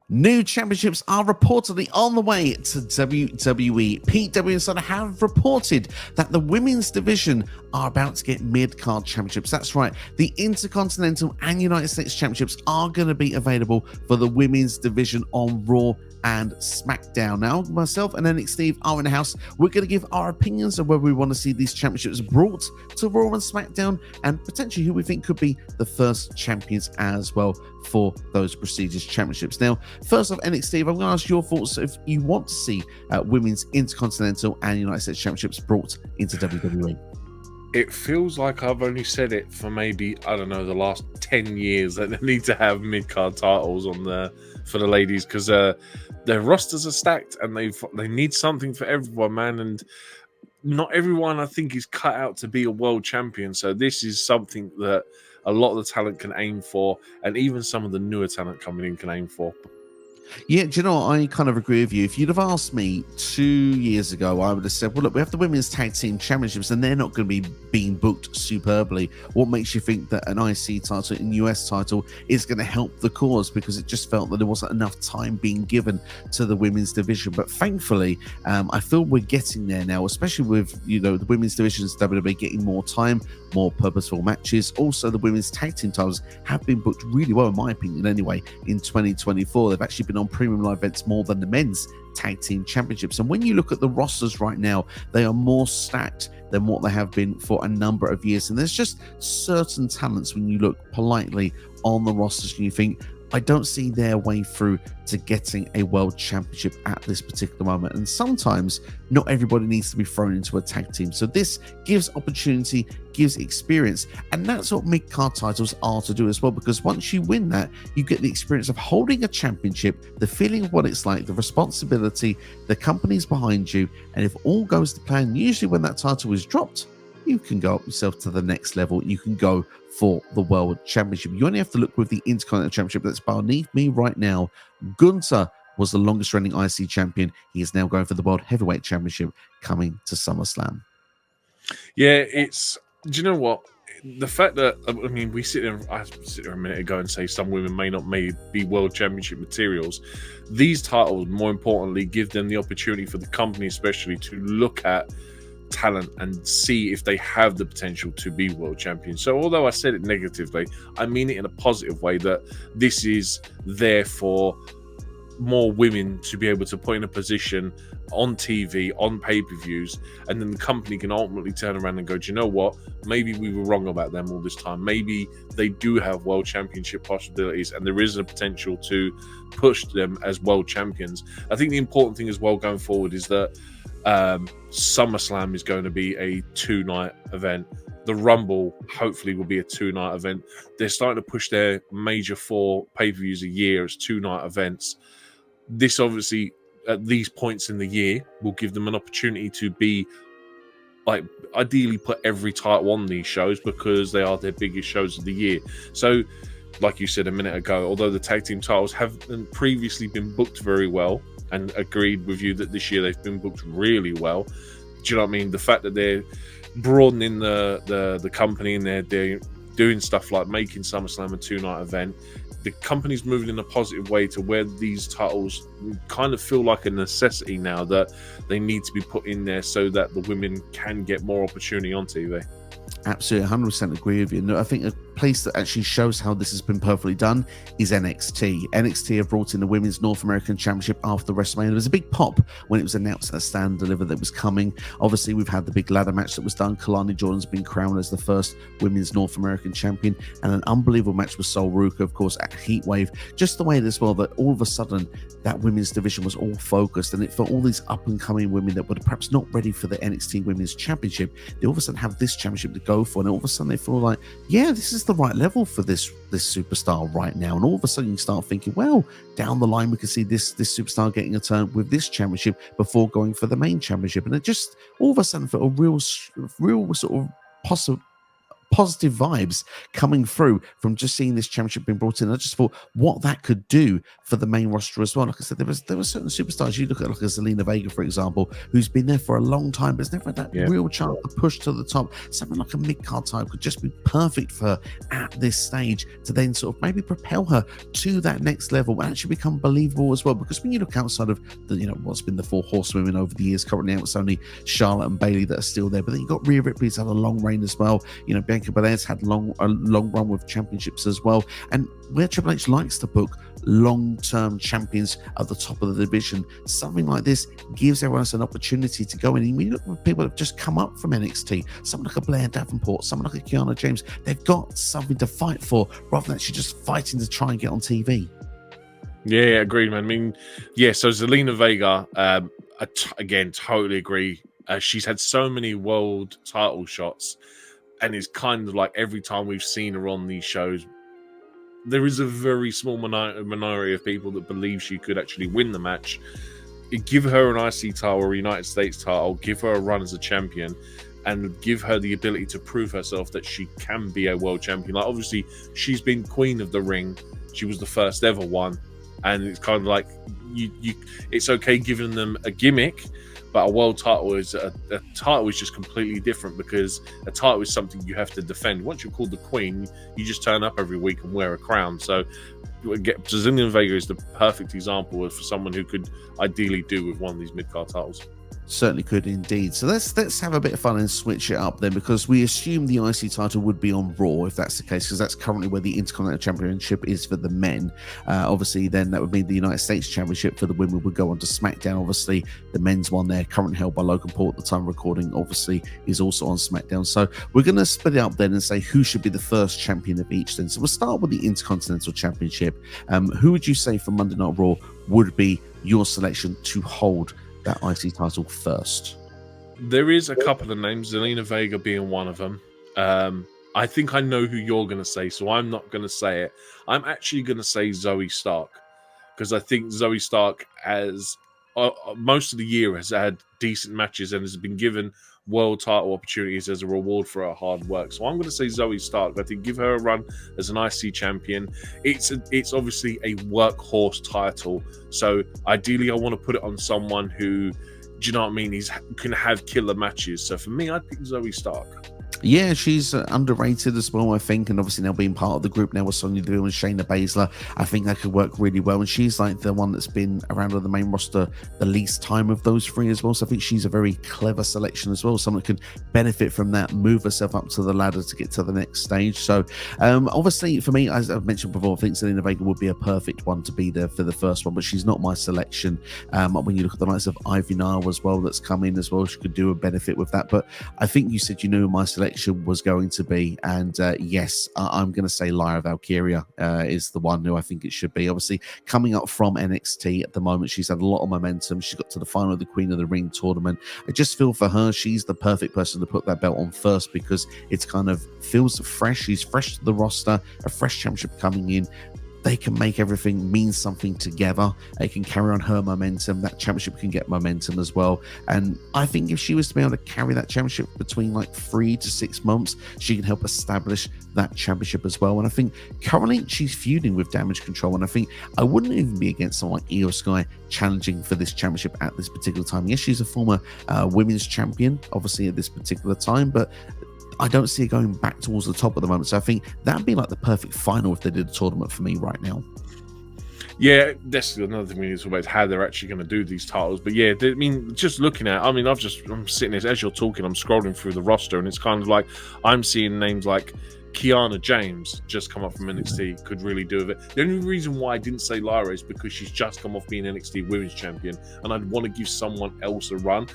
New championships are reportedly on the way to WWE. Pete W and Sutter have reported that the women's division are about to get mid-card championships. That's right, the Intercontinental and United States championships are going to be available for the women's division on Raw and SmackDown. Now, myself and NXT are in the house. We're going to give our opinions of whether we want to see these championships brought to Raw and SmackDown, and potentially who we think could be the first champions as well for those prestigious championships. Now, first off, NXT, I'm going to ask your thoughts if you want to see women's Intercontinental and United States championships brought into WWE. It feels like I've only said it for maybe, I don't know, the last 10 years that they need to have mid-card titles on for the ladies, because their rosters are stacked and they need something for everyone, man. And not everyone, I think, is cut out to be a world champion. So this is something that a lot of the talent can aim for, and even some of the newer talent coming in can aim for. Yeah, do you know what? I kind of agree with you. If you'd have asked me 2 years ago, I would have said, well, look, we have the Women's Tag Team Championships and they're not going to be being booked superbly. What makes you think that an IC title and US title is going to help the cause? Because it just felt that there wasn't enough time being given to the women's division. But thankfully, I feel we're getting there now, especially with, you know, the women's divisions, WWE getting more time, more purposeful matches. Also, the women's tag team titles have been booked really well, in my opinion, anyway, in 2024. They've actually been on premium live events more than the men's tag team championships. And when you look at the rosters right now, they are more stacked than what they have been for a number of years. And there's just certain talents when you look politely on the rosters and you think, I don't see their way through to getting a world championship at this particular moment. And sometimes not everybody needs to be thrown into a tag team. So this gives opportunity, gives experience. And that's what mid-card titles are to do as well, because once you win that, you get the experience of holding a championship, the feeling of what it's like, the responsibility, the company's behind you. And if all goes to plan, usually when that title is dropped, you can go up yourself to the next level. You can go for the World Championship. You only have to look with the Intercontinental Championship that's beneath me right now. Gunther was the longest reigning IC champion. He is now going for the World Heavyweight Championship coming to SummerSlam. Yeah, do you know what? The fact that, I mean, I sit there a minute ago and say some women may not be World Championship materials. These titles, more importantly, give them the opportunity for the company especially to look at talent and see if they have the potential to be world champions. So although I said it negatively, I mean it in a positive way, that this is there for more women to be able to put in a position on TV, on pay-per-views, and then the company can ultimately turn around and go, do you know what? Maybe we were wrong about them all this time. Maybe they do have world championship possibilities and there is a potential to push them as world champions. I think the important thing as well going forward is that SummerSlam is going to be a 2-night event. The Rumble hopefully will be a 2-night event. They're starting to push their major 4 pay-per-views a year as 2-night events. This obviously, at these points in the year, will give them an opportunity to be, like, ideally put every title on these shows because they are their biggest shows of the year. So, like you said a minute ago, although the tag team titles haven't previously been booked very well, and agreed with you that this year they've been booked really well. Do you know what I mean? The fact that they're broadening the company and they're doing stuff like making SummerSlam a 2-night event, the company's moving in a positive way to where these titles kind of feel like a necessity now, that they need to be put in there so that the women can get more opportunity on TV. Absolutely, 100% agree with you. No, I think a place that actually shows how this has been perfectly done is NXT. NXT have brought in the Women's North American Championship after WrestleMania. There was a big pop when it was announced that Stand Deliver that was coming. Obviously, we've had the big ladder match that was done. Kalani Jordan's been crowned as the first Women's North American Champion, and an unbelievable match with Sol Ruka, of course, at Heatwave. Just the way as well that all of a sudden that women's division was all focused, and it for all these up-and-coming women that were perhaps not ready for the NXT Women's Championship, they all of a sudden have this championship to go for, and all of a sudden they feel like, yeah, this is the right level for this superstar right now. And all of a sudden you start thinking, well, down the line we can see this superstar getting a turn with this championship before going for the main championship. And it just all of a sudden for a real sort of positive vibes coming through from just seeing this championship being brought in. I just thought what that could do for the main roster as well. Like I said, there were certain superstars. You look at like a Zelina Vega, for example, who's been there for a long time, but has never had that real chance to push to the top. Something like a mid-card type could just be perfect for her at this stage to then sort of maybe propel her to that next level and actually become believable as well. Because when you look outside of the, what's been the four horsewomen over the years, currently out it's only Charlotte and Bayley that are still there. But then you've got Rhea Ripley's had a long reign as well. Bianca Belair's had a long run with championships as well. And where Triple H likes to book long-term champions at the top of the division, something like this gives everyone else an opportunity to go in. And when you look at people that have just come up from NXT, someone like a Blair Davenport, someone like a Kiana James, they've got something to fight for rather than actually just fighting to try and get on TV. Yeah, agreed, man. I mean, so Zelina Vega, again, totally agree. She's had so many world title shots, and it's kind of like every time we've seen her on these shows, there is a very small minority of people that believe she could actually win the match. Give her an IC title or a United States title, give her a run as a champion, and give her the ability to prove herself that she can be a world champion. Like, obviously, she's been queen of the ring. She was the first ever one. And it's kind of like, it's okay giving them a gimmick, but a world title is a title is just completely different, because a title is something you have to defend. Once you're called the queen, you just turn up every week and wear a crown. So Zelina Vega is the perfect example for someone who could ideally do with one of these mid-card titles. Certainly could indeed. So let's have a bit of fun and switch it up then, because we assume the IC title would be on Raw if that's the case, because that's currently where the Intercontinental Championship is for the men. Obviously, then that would mean the United States Championship for the women would go on to SmackDown. Obviously, the men's one there, currently held by Logan Paul at the time of recording, obviously is also on SmackDown. So we're going to split it up then and say who should be the first champion of each then. So we'll start with the Intercontinental Championship. Who would you say from Monday Night Raw would be your selection to hold that IC title first? There is a couple of names, Zelina Vega being one of them. I think I know who you're going to say, so I'm not going to say it. I'm actually going to say Zoe Stark, because I think Zoe Stark has most of the year has had decent matches and has been given world title opportunities as a reward for her hard work. So I'm going to say Zoe Stark. I think give her a run as an IC champion. It's obviously a workhorse title, so ideally I want to put it on someone who, do you know what I mean, can have killer matches. So for me, I'd pick Zoe Stark. Yeah, she's underrated as well, I think, and obviously now being part of the group now with Sonya Deville and Shayna Baszler, I think that could work really well. And she's like the one that's been around on the main roster the least time of those three as well. So I think she's a very clever selection as well. Someone that could benefit from that, move herself up to the ladder to get to the next stage. So obviously for me, as I've mentioned before, I think Zelina Vega would be a perfect one to be there for the first one, but she's not my selection. When you look at the likes of Ivy Nile as well, that's come in as well, she could do a benefit with that. But I think you said you knew my selection was going to be, and yes, I'm going to say Lyra Valkyria is the one who I think it should be. Obviously coming up from NXT at the moment, she's had a lot of momentum. She got to the final of the Queen of the Ring tournament. I just feel for her, she's the perfect person to put that belt on first, because it's kind of feels fresh. She's fresh to the roster, a fresh championship coming in. They can make everything mean something together. They can carry on her momentum. That championship can get momentum as well. And I think if she was to be able to carry that championship between like 3 to 6 months, she can help establish that championship as well. And I think currently she's feuding with Damage Control. And I think I wouldn't even be against someone like Io Sky challenging for this championship at this particular time. Yes, she's a former women's champion, obviously at this particular time, but I don't see it going back towards the top at the moment. So I think that'd be like the perfect final if they did a tournament for me right now. Yeah, that's another thing we need to talk about, is how they're actually going to do these titles. But yeah, I mean, just looking at, I'm sitting there as you're talking, I'm scrolling through the roster, and it's kind of like I'm seeing names like Kiana James just come up from NXT, could really do with it. The only reason why I didn't say Lyra is because she's just come off being NXT Women's Champion, and I'd want to give someone else a run.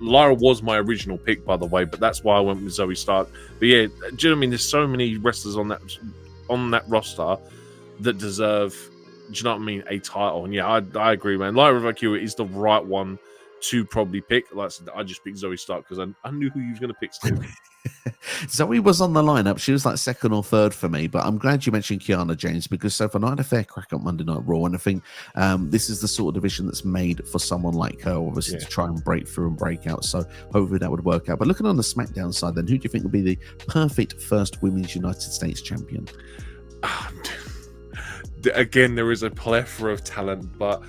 Lyra was my original pick, by the way, but that's why I went with Zoe Stark. But yeah, do you know what I mean? There's so many wrestlers on that roster that deserve, do you know what I mean, a title. And yeah, I agree, man. Lyra Valkyria is the right one to probably pick. Like I said, I just picked Zoe Stark because I knew who you was going to pick, Steve. Zoe was on the lineup. She was like second or third for me, but I'm glad you mentioned Kiana James because so far I had a fair crack at Monday Night Raw, and I think this is the sort of division that's made for someone like her, obviously, to try and break through and break out. So hopefully that would work out. But looking on the SmackDown side, then who do you think would be the perfect first Women's United States champion? Again, there is a plethora of talent, but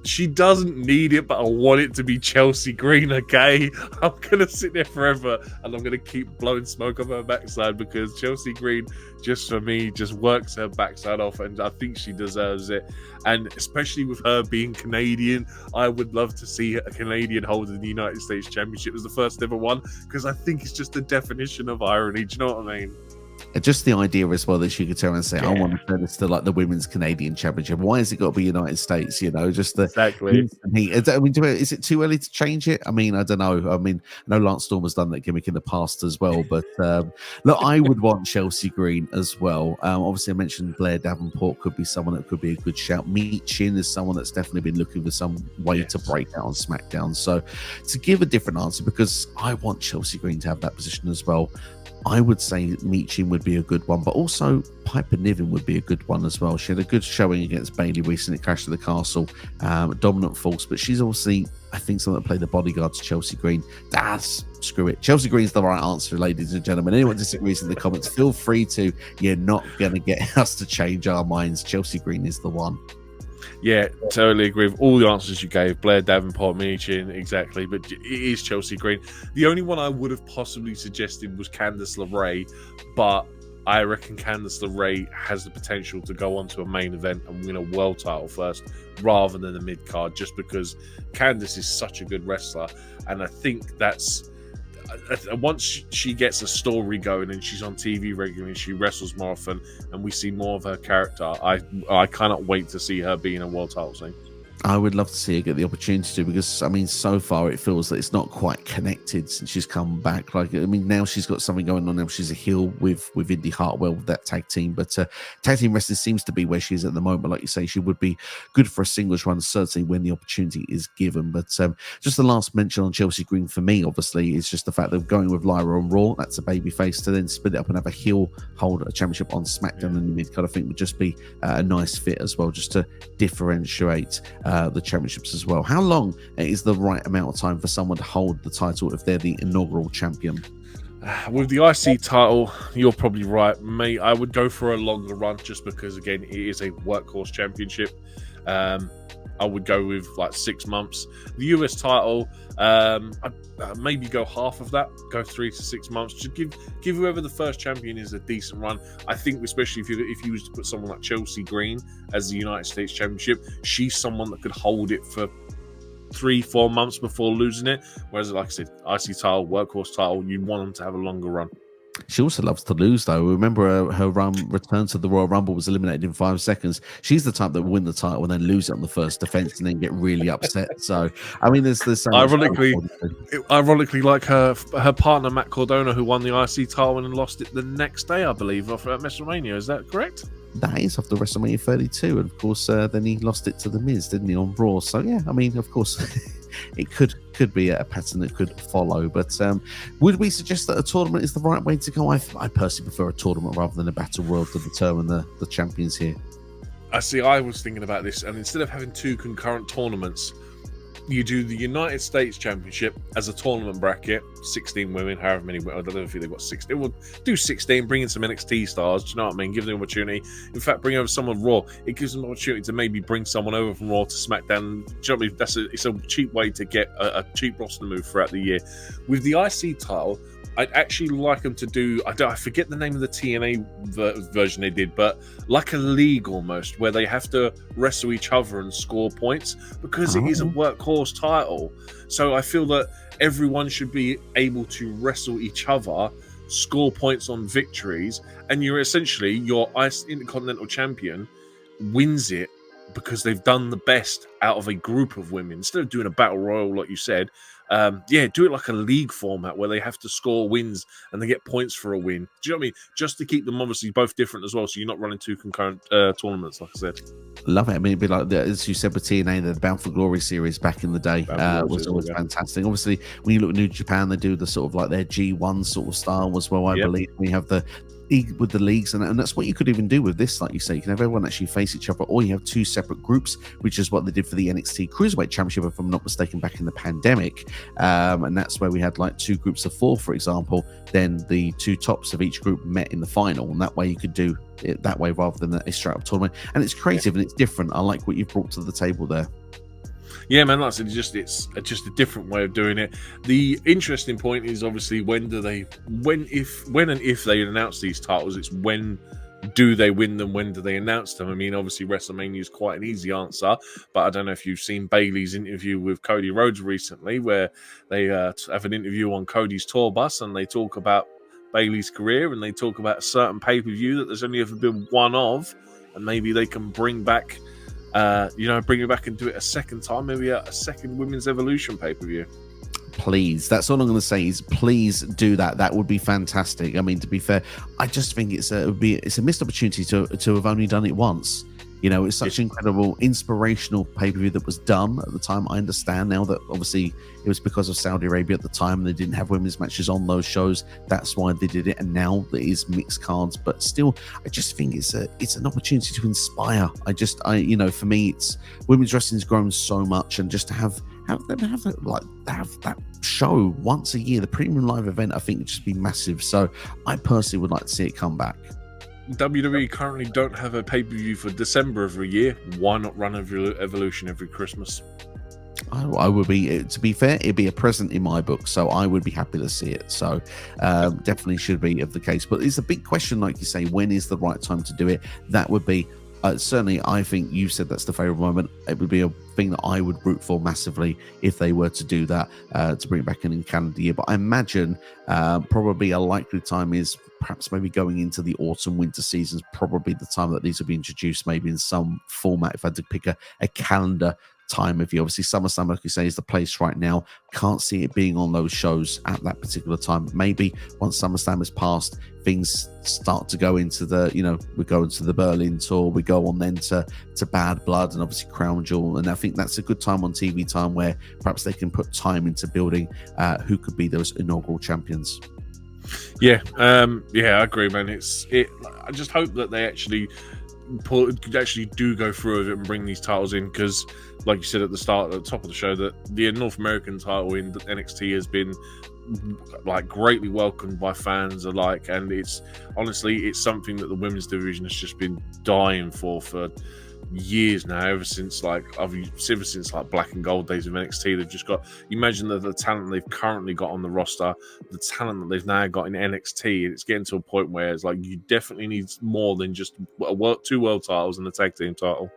she doesn't need it, but I want it to be Chelsea Green, okay? I'm going to sit there forever and I'm going to keep blowing smoke up her backside because Chelsea Green, just for me, just works her backside off and I think she deserves it. And especially with her being Canadian, I would love to see a Canadian holding the United States Championship as the first ever one because I think it's just the definition of irony. Do you know what I mean? Just the idea as well that she could turn and say, I want to turn this to like the Women's Canadian Championship. Why has it got to be United States? You know, just the exactly. I mean, is it too early to change it? I mean, I don't know. I mean, I know Lance Storm has done that gimmick in the past as well, but look, I would want Chelsea Green as well. Obviously, I mentioned Blair Davenport could be someone that could be a good shout. Meechin is someone that's definitely been looking for some way to break out on SmackDown. So to give a different answer, because I want Chelsea Green to have that position as well, I would say Meechin would be a good one, but also Piper Niven would be a good one as well. She had a good showing against Bayley recently, Clash of the Castle, dominant force, but she's obviously, I think, someone that played the bodyguard to Chelsea Green. Screw it. Chelsea Green's the right answer, ladies and gentlemen. Anyone disagrees in the comments, feel free to. You're not going to get us to change our minds. Chelsea Green is the one. Yeah, totally agree with all the answers you gave. Blair Davenport, Meechin, exactly. But it is Chelsea Green. The only one I would have possibly suggested was Candice LeRae, but I reckon Candice LeRae has the potential to go on to a main event and win a world title first rather than the mid-card, just because Candice is such a good wrestler. And I think that's... once she gets a story going and she's on TV regularly and she wrestles more often and we see more of her character, I cannot wait to see her being a world title scene. I would love to see her get the opportunity to, because I mean, so far it feels that it's not quite connected since she's come back. Like, I mean, now she's got something going on. Now she's a heel with Indy Hartwell with that tag team, but tag team wrestling seems to be where she is at the moment. Like you say, she would be good for a singles run, certainly when the opportunity is given. But just the last mention on Chelsea Green for me, obviously, is just the fact that going with Lyra on Raw, that's a baby face, to then split it up and have a heel hold a championship on SmackDown in the mid card, I think would just be a nice fit as well, just to differentiate the championships as well. How long is the right amount of time for someone to hold the title if they're the inaugural champion? With the IC title, you're probably right, mate. I would go for a longer run just because, again, it is a workhorse championship. I would go with like 6 months. The US title, I'd maybe go half of that, go 3 to 6 months. Just give whoever the first champion is a decent run. I think, especially if you was to put someone like Chelsea Green as the United States Championship, she's someone that could hold it for 3-4 months before losing it. Whereas, like I said, IC title, workhorse title, you want them to have a longer run. She also loves to lose, though. Remember her return to the Royal Rumble was eliminated in 5 seconds. She's the type that will win the title and then lose it on the first defense and then get really upset. So, I mean, there's so ironically, like her partner Matt Cardona, who won the IC title and lost it the next day, I believe, off at WrestleMania. Is that correct? That is after WrestleMania 32, and of course, then he lost it to The Miz, didn't he, on Raw? So yeah, I mean, of course, it could be a pattern that could follow. But would we suggest that a tournament is the right way to go? I personally prefer a tournament rather than a battle royal to determine the champions here. I was thinking about this, and instead of having 2 concurrent tournaments, you do the United States Championship as a tournament bracket, 16 women, however many women. I don't know if they've got 16. We'll do 16, bring in some NXT stars. Do you know what I mean? Give them an opportunity. In fact, bring over someone Raw. It gives them an opportunity to maybe bring someone over from Raw to SmackDown. Do you know what I mean? It's a cheap way to get a cheap roster move throughout the year. With the IC title, I'd actually like them to do, I forget the name of the TNA version they did, but like a league almost, where they have to wrestle each other and score points, because it is a workhorse title. So I feel that everyone should be able to wrestle each other, score points on victories, and you're essentially, your Intercontinental champion wins it because they've done the best out of a group of women. Instead of doing a battle royal, like you said, yeah, do it like a league format where they have to score wins and they get points for a win. Do you know what I mean? Just to keep them obviously both different as well, so you're not running two concurrent tournaments, like I said. Love it. I mean, it'd be like, as you said with TNA, the Bound for Glory series back in the day was always fantastic. Obviously, when you look at New Japan, they do the sort of like their G1 sort of style as well, I believe. We have the with the leagues, and that's what you could even do with this. Like you say, you can have everyone actually face each other, or you have two separate groups, which is what they did for the NXT Cruiserweight Championship, if I'm not mistaken, back in the pandemic. And that's where we had like two groups of four, for example. Then the two tops of each group met in the final, and that way you could do it that way rather than a straight up tournament. And it's creative and it's different. I like what you've brought to the table there. Yeah, man, like I said, it's just a different way of doing it. The interesting point is obviously when and if they announce these titles, it's when do they win them, when do they announce them? I mean, obviously WrestleMania is quite an easy answer, but I don't know if you've seen Bayley's interview with Cody Rhodes recently, where they have an interview on Cody's tour bus and they talk about Bayley's career and they talk about a certain pay-per-view that there's only ever been one of, and maybe they can bring back bring it back and do it a second time, maybe a second Women's Evolution pay-per-view. Please, that's all I'm going to say is please do that. That would be fantastic. I mean, to be fair, I just think it's a missed opportunity to have only done it once. You know, it's such an incredible, inspirational pay-per-view that was done at the time. I understand now that obviously it was because of Saudi Arabia at the time and they didn't have women's matches on those shows. That's why they did it. And now there is mixed cards, but still, I just think it's an opportunity to inspire. For me, it's women's wrestling's grown so much, and just to have that show once a year, the premium live event, I think would just be massive. So I personally would like to see it come back. WWE currently don't have a pay-per-view for December every year. Why not run Evolution every Christmas? I would be, to be fair, it'd be a present in my book, so I would be happy to see it. So definitely should be of the case. But it's a big question, like you say, when is the right time to do it? That would be certainly, I think you said that's the favorite moment. It would be a thing that I would root for massively if they were to do that, to bring it back in calendar year. But I imagine probably a likely time is perhaps maybe going into the autumn winter seasons, probably the time that these will be introduced, maybe in some format. If I had to pick a calendar time of year, obviously SummerSlam, like you say, is the place right now. Can't see it being on those shows at that particular time. Maybe once SummerSlam is passed, things start to go into we go into the Berlin tour, we go on then to Bad Blood and obviously Crown Jewel, and I think that's a good time on TV time where perhaps they can put time into building who could be those inaugural champions. Yeah, I agree, man. I just hope that they actually do go through it and bring these titles in, because like you said at the top of the show, that the North American title in NXT has been like greatly welcomed by fans alike, and it's something that the women's division has just been dying for years now, ever since like black and gold days of NXT. They've just got, imagine the talent they've currently got on the roster, the talent that they've now got in NXT, and it's getting to a point where it's like you definitely need more than just two world titles and a tag team title.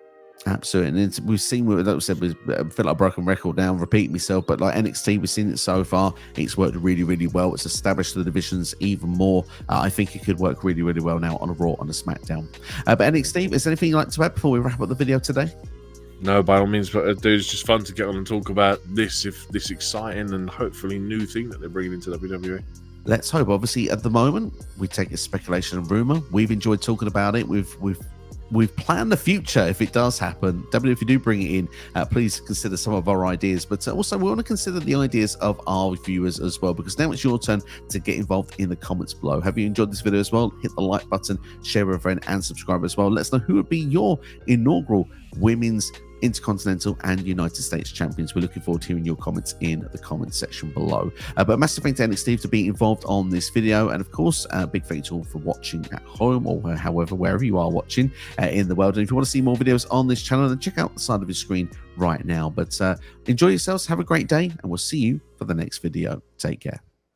Absolutely, and we've seen, like I said, I feel like a broken record now, repeating myself, but like NXT, we've seen it so far. It's worked really, really well. It's established the divisions even more. I think it could work really, really well now on a Raw and a SmackDown. But NXT, is there anything you'd like to add before we wrap up the video today? No, by all means, but dude, it's just fun to get on and talk about this exciting and hopefully new thing that they're bringing into WWE. Let's hope. Obviously, at the moment, we take it speculation and rumor. We've enjoyed talking about it. We've planned the future if it does happen. If you do bring it in, please consider some of our ideas. But also, we want to consider the ideas of our viewers as well, because now it's your turn to get involved in the comments below. Have you enjoyed this video as well? Hit the like button, share with a friend, and subscribe as well. Let us know who would be your inaugural women's Intercontinental and United States champions. We're looking forward to hearing your comments in the comments section below. But a massive thank you to NXT for being involved on this video, and of course a big thank you to all for watching at home or wherever you are watching in the world. And if you want to see more videos on this channel, then check out the side of your screen right now. But enjoy yourselves, have a great day, and we'll see you for the next video. Take care.